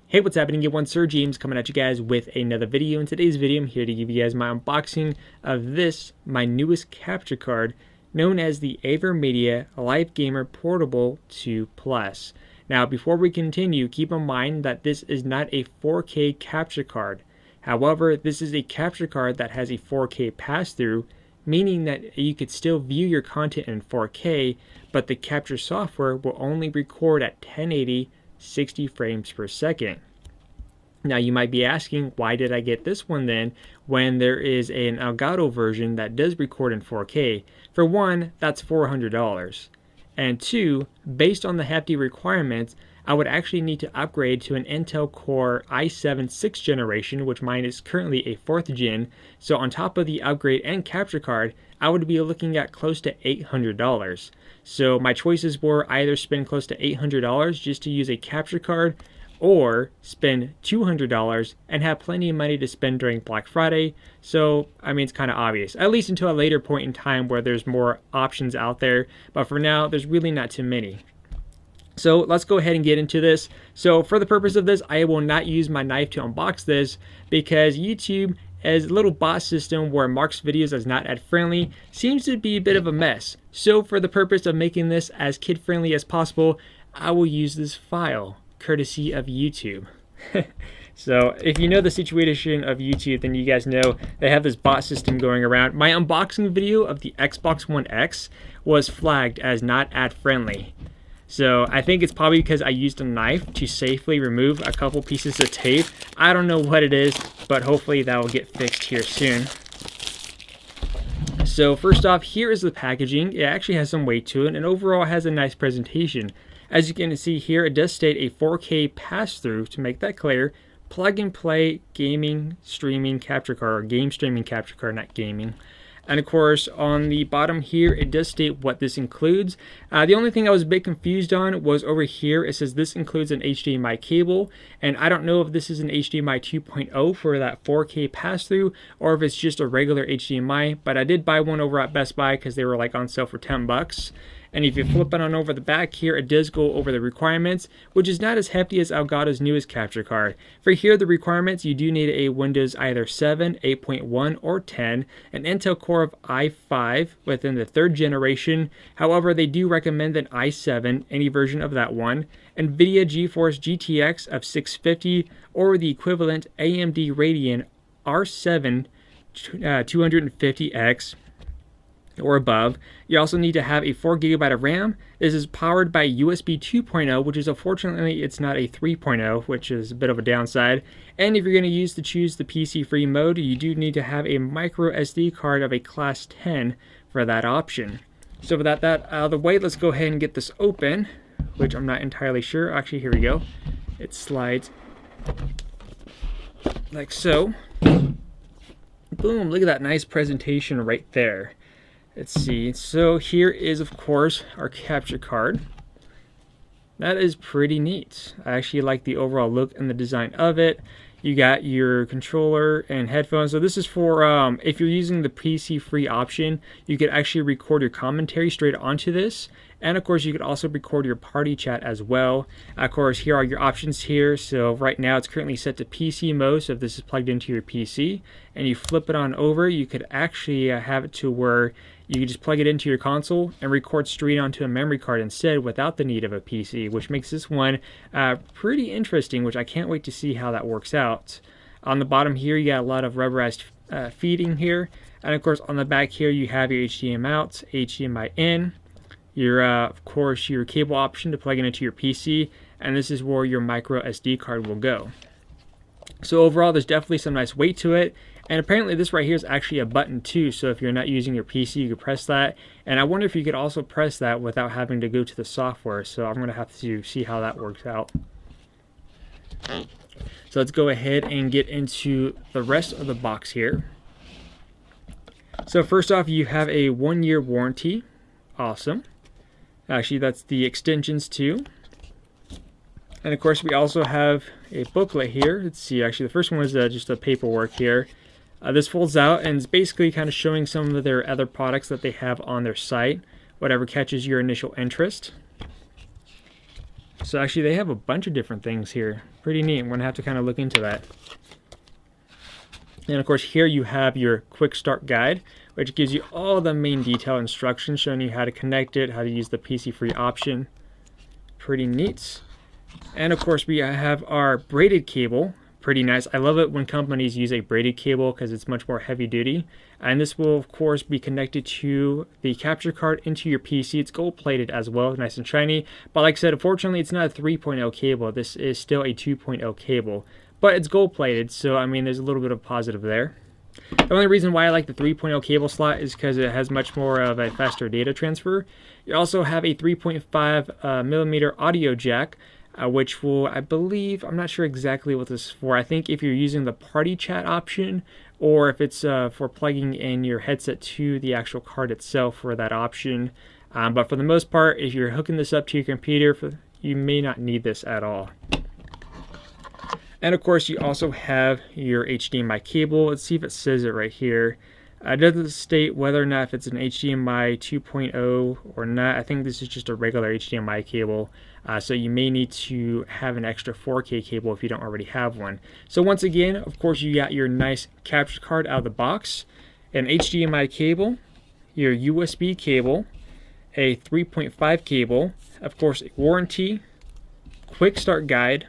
Hey, what's happening? SirJames coming at you guys with another video. In today's video, I'm here to give you guys my unboxing of this, my newest capture card, known as the AVerMedia Live Gamer Portable 2 Plus. Now, before we continue, keep in mind that this is not a 4K capture card. However, this is a capture card that has a 4K pass-through, meaning that you could still view your content in 4K, but the capture software will only record at 1080 60 frames per second. Now you might be asking, why did I get this one then when there is an Elgato version that does record in 4K? For one, that's $400. And two, based on the hefty requirements, I would actually need to upgrade to an Intel Core i7 6th generation, which mine is currently a 4th gen. So on top of the upgrade and capture card, I would be looking at close to $800. So my choices were either spend close to $800 just to use a capture card, or spend $200 and have plenty of money to spend during Black Friday. So, I mean, it's kind of obvious, at least until a later point in time where there's more options out there. But for now, there's really not too many. So let's go ahead and get into this. So for the purpose of this, I will not use my knife to unbox this because YouTube, as a little bot system where it marks videos as not ad friendly, seems to be a bit of a mess. So for the purpose of making this as kid friendly as possible, I will use this file, courtesy of YouTube. So if you know the situation of YouTube, then you guys know they have this bot system going around. My unboxing video of the Xbox One X was flagged as not ad friendly. So I think it's probably because I used a knife to safely remove a couple pieces of tape. I don't know what it is, but hopefully that will get fixed here soon. So first off, here is the packaging. It actually has some weight to it and overall has a nice presentation. As you can see here, it does state a 4K pass-through, to make that clear, plug and play gaming streaming capture card, or game streaming capture card, not gaming. And of course, on the bottom here, it does state what this includes. The only thing I was a bit confused on was over here. It says this includes an HDMI cable, and I don't know if this is an HDMI 2.0 for that 4K pass-through, or if it's just a regular HDMI. But I did buy one over at Best Buy because they were like on sale for 10 bucks. And if you flip it on over the back here, it does go over the requirements, which is not as hefty as Elgato's newest capture card. For here, the requirements, you do need a Windows either 7, 8.1, or 10, an Intel Core of i5 within the 3rd generation. However, they do recommend an i7, any version of that one, NVIDIA GeForce GTX of 650, or the equivalent AMD Radeon R7 250X. Or above. You also need to have a 4GB of RAM. This is powered by USB 2.0, which is unfortunately it's not a 3.0, which is a bit of a downside. And if you're going to choose the PC free mode, you do need to have a micro SD card of a class 10 for that option. So with that out of the way, let's go ahead and get this open, which I'm not entirely sure. Actually, here we go. It slides like so. Boom, look at that nice presentation right there. Let's see, so here is of course our capture card. That is pretty neat. I actually like the overall look and the design of it. You got your controller and headphones. So this is for if you're using the PC free option, you could actually record your commentary straight onto this. And of course, you could also record your party chat as well. Of course, here are your options here. So right now it's currently set to PC mode. So if this is plugged into your PC and you flip it on over, you could actually have it to where you can just plug it into your console and record straight onto a memory card instead without the need of a PC, which makes this one pretty interesting, which I can't wait to see how that works out. On the bottom here, you got a lot of rubberized feeding here. And of course, on the back here, you have your HDMI out, HDMI in, your, of course, your cable option to plug it into your PC, and this is where your micro SD card will go. So overall, there's definitely some nice weight to it. And apparently this right here is actually a button too, so if you're not using your PC, you could press that. And I wonder if you could also press that without having to go to the software, so I'm going to have to see how that works out. So let's go ahead and get into the rest of the box here. So first off, you have a 1-year warranty. Awesome. Actually, that's the extensions too. And of course, we also have a booklet here. Let's see, actually the first one was just the paperwork here. This folds out and it's basically kind of showing some of their other products that they have on their site, whatever catches your initial interest. So actually they have a bunch of different things here. Pretty neat. I'm going to have to kind of look into that. And of course here you have your quick start guide, which gives you all the main detail instructions showing you how to connect it, how to use the PC free option. Pretty neat. And of course we have our braided cable. Pretty nice. I love it when companies use a braided cable because it's much more heavy duty. And this will of course be connected to the capture card into your PC. It's gold plated as well, nice and shiny. But like I said, unfortunately it's not a 3.0 cable. This is still a 2.0 cable. But it's gold plated, so I mean there's a little bit of positive there. The only reason why I like the 3.0 cable slot is because it has much more of a faster data transfer. You also have a 3.5 millimeter audio jack, which will, I believe, I'm not sure exactly what this is for. I think if you're using the party chat option, or if it's for plugging in your headset to the actual card itself for that option. But for the most part, if you're hooking this up to your computer, you may not need this at all. And of course, you also have your HDMI cable. Let's see if it says it right here. It doesn't state whether or not if it's an HDMI 2.0 or not. I think this is just a regular HDMI cable. So you may need to have an extra 4K cable if you don't already have one. So once again, of course, you got your nice capture card out of the box, an HDMI cable, your USB cable, a 3.5 cable, of course, a warranty, quick start guide,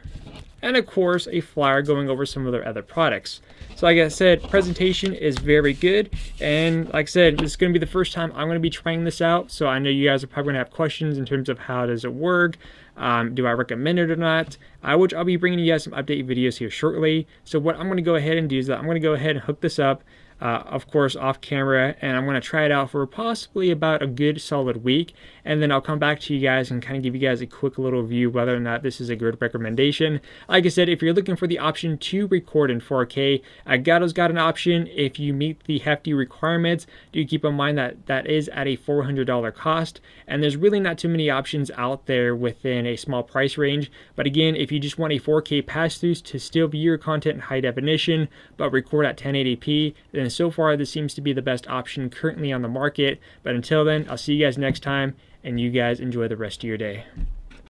and of course a flyer going over some of their other products. So like I said, presentation is very good, and like I said, this is going to be the first time I'm going to be trying this out, so I know you guys are probably going to have questions in terms of how does it work, do I recommend it or not, which I'll be bringing you guys some update videos here shortly. So what I'm going to go ahead and do is that I'm going to go ahead and hook this up, of course off camera, and I'm going to try it out for possibly about a good solid week, and then I'll come back to you guys and kind of give you guys a quick little review whether or not this is a good recommendation. Like I said, if you're looking for the option to record in 4K, Gato's got an option. If you meet the hefty requirements, do keep in mind that that is at a $400 cost, and there's really not too many options out there within a small price range. But again, if you just want a 4K pass-through to still view your content in high definition but record at 1080p, then so far this seems to be the best option currently on the market. But until then, I'll see you guys next time, and you guys enjoy the rest of your day.